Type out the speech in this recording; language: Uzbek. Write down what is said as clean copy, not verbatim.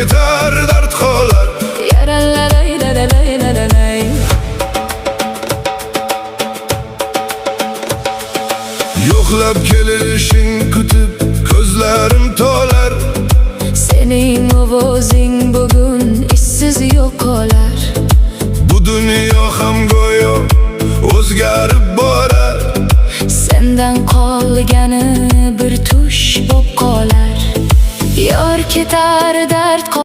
ketar dard qolar. Yo'qlab kelishing kutib ko'zlarim to'lar. Sening ovozing bugun ishsiz yo'qolar. Bu dunyo ham go'yo o'zgarib borar. Sendan qolgani bir tush bo'p qolar. Yor ketar dard